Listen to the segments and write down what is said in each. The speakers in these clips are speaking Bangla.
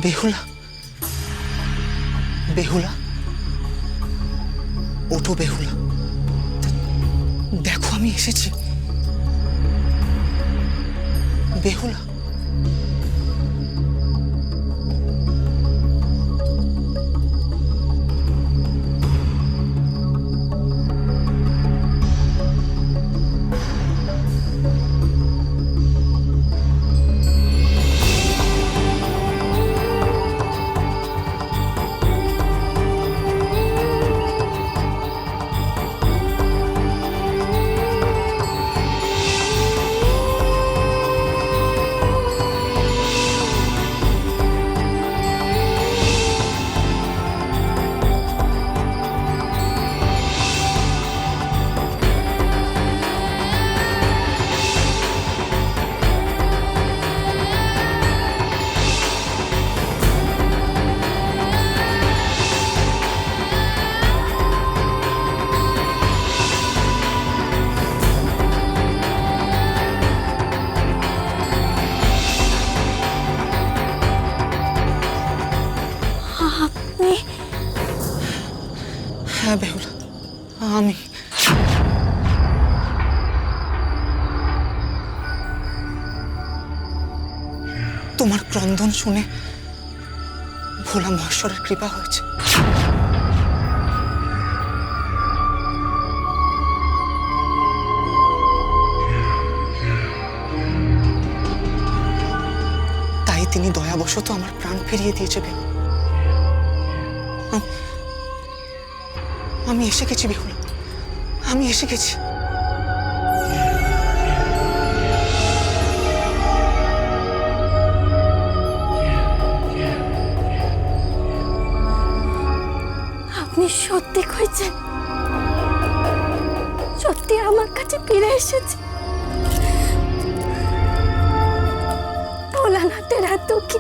বেহুলা, বেহুলা, ওঠো বেহুলা, দেখো আমি এসেছি। বেহুলা, আপনি? হ্যাঁ বেহুলা, আমি। তোমার ক্রন্দন শুনে ভোলা মহেশ্বরের কৃপা হয়েছে। তাই তিনি দয়াবশত আমার প্রাণ ফিরিয়ে দিয়েছে বেহুলা। আমি এসে গেছি বেহুলা, আমি এসে গেছি। আপনি সত্যি কইছেন? সত্যি আমার কাছে ফিরে এসেছে? ভোলানাথের এত কি?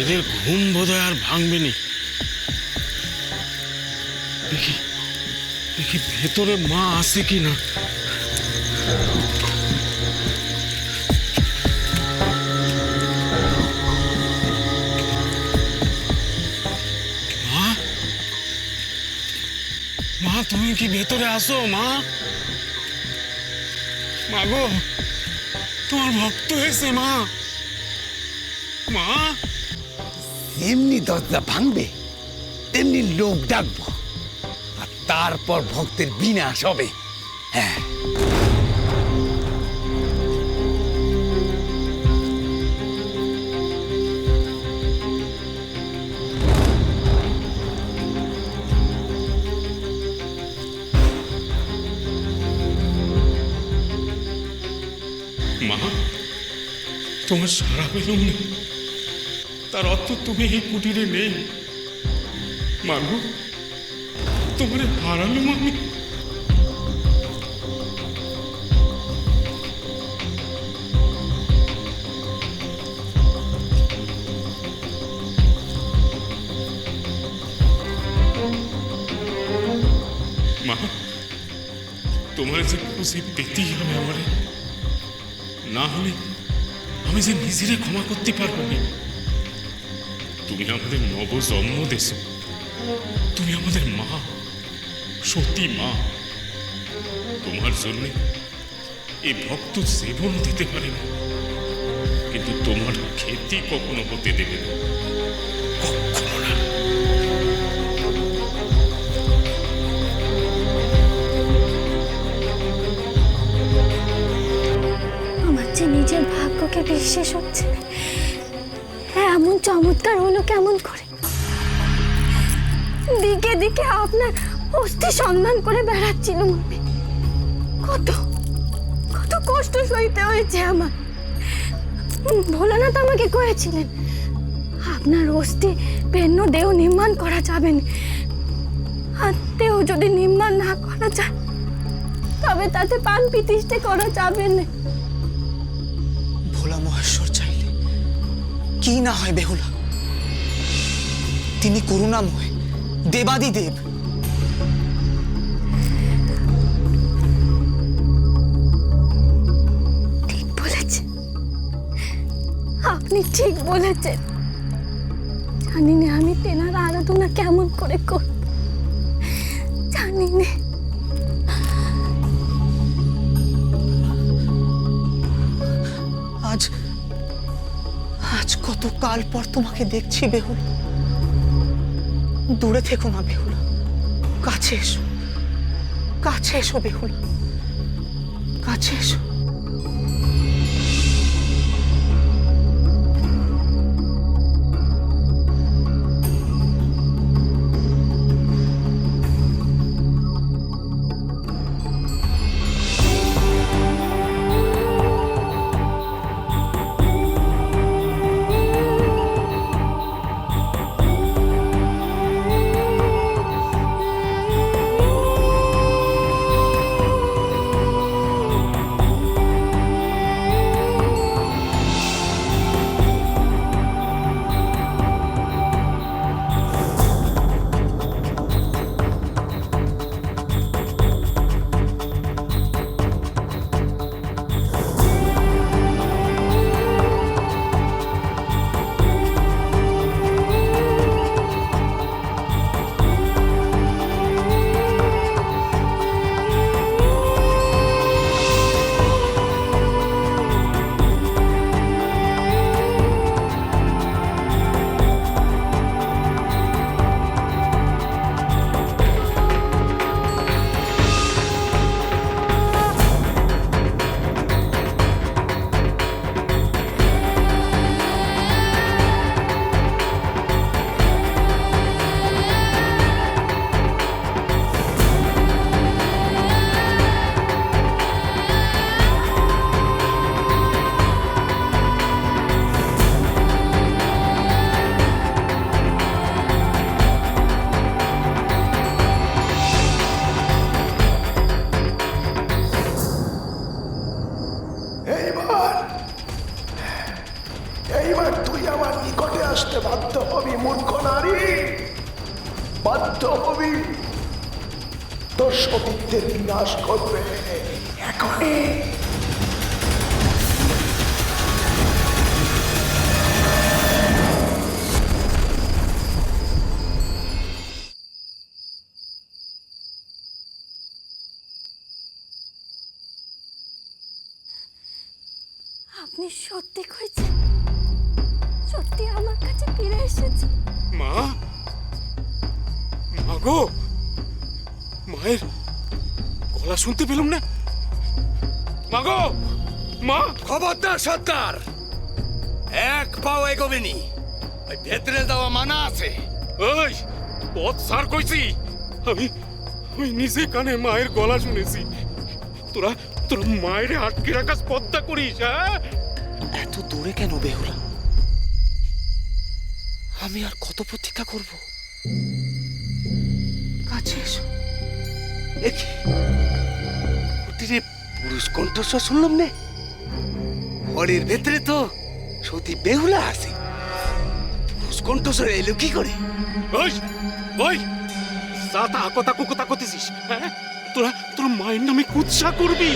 এদের ঘুম বোধহয় আর ভাঙবে নি। দেখি দেখি ভেতরে মা আছে কিনা। মা, মা তুমি কি ভেতরে আসো? মা, মা গো, তোমার ভক্ত হয়েছে মা। মা, এমনি দরজা ভাঙবে, তেমনি লোক ডাকবো, আর তারপর ভক্তের বিনাশ হবে। হ্যাঁ, মা, তোমার সারা পেলুম না, তার অর্থ তুমি এই কুটিরে নেই। মাগো, তোমার হারালুম আমি। মা, তোমার যে খুশি পেতেই হবে আমারে, না হলে আমি যে নিজেরে ক্ষমা করতে পারবো না। তুমি আমাদের নবজন্ম দেশ, তুমি আমাদের মা, সতী মা। তোমার জন্য এই ভক্ত জীবনও দিতে পারে না, কিন্তু তোমার ক্ষতি কখনো হতে দেবে না, কখনো না। আমার যে নিজের ভাগ্যকে বিশ্বাস হচ্ছে, এমন চমৎকার হলো কেমন করে? দিকে দিকে আপনার অস্থি সন্ধান করে বেড়াচ্ছিলাম আমি। কত কত কষ্ট সইতে হয়েছে আমার। ভোলানাথ আমাকে কয়েছিলেন আপনার অস্থি পেন্ন দেহ নির্মাণ করা যাবে না, আর দেহ যদি নির্মাণ না করা যায় তবে তাতে পান প্রতিষ্ঠা করা যাবে না। ভোলা মহেশ্বর চাইলে কি না হয় বেহুলা। তিনি করুণাময়, দেবাদিদেব। ঠিক বলেছেন, আপনি ঠিক বলেছেন। জানি না আমি তেনার আরাধনা কেমন করে করব, জানি না। আজ আজ কত কাল পর তোমাকে দেখছি বেহুলা। দূরে থেকো না বেহুলা, কাছে এসো, কাছে এসো বেহুলা, কাছে এসো। এইবার তুই আমার নিকটে আসতে বাধ্য হবি, মূর্খ নারী, বাধ্য হবি। তোর সতীত্বের বিনাশ করবে এখনই। আপনি সত্যি কইছেন, সত্যি আমার কাছে ফিরে এসেছে। মা, মা গো, মায়ের গলা শুনতে পেলাম না। মা গো, মা। খবরদার সর্দার, এক পাও এগোবেনি। ওই ভেতরে যাওয়া মানা আছে। ওই পথ সার কইছি। আমি আমি নিজে কানে মায়ের গলা শুনেছি। তোরা তোর মায়ের আটকে রাখাস পদ্মা করিস, হ্যাঁ? এত দূরে কেন বেহুলা? আমি আর কত প্রতীক্ষা করব? কাছে এসো। দেখি ওটিরে পুরুষ কণ্ঠস্বর শুনলাম নে। ঘরের ভেতরে তো সতী বেহুলা আছে, পুরুষ কণ্ঠস্বর এলো কি করে? ওই ওই যা তা কথা কুকতা করতেছিস, হ্যাঁ? তোরা তোর মায়ের নামে কুৎসা করবি।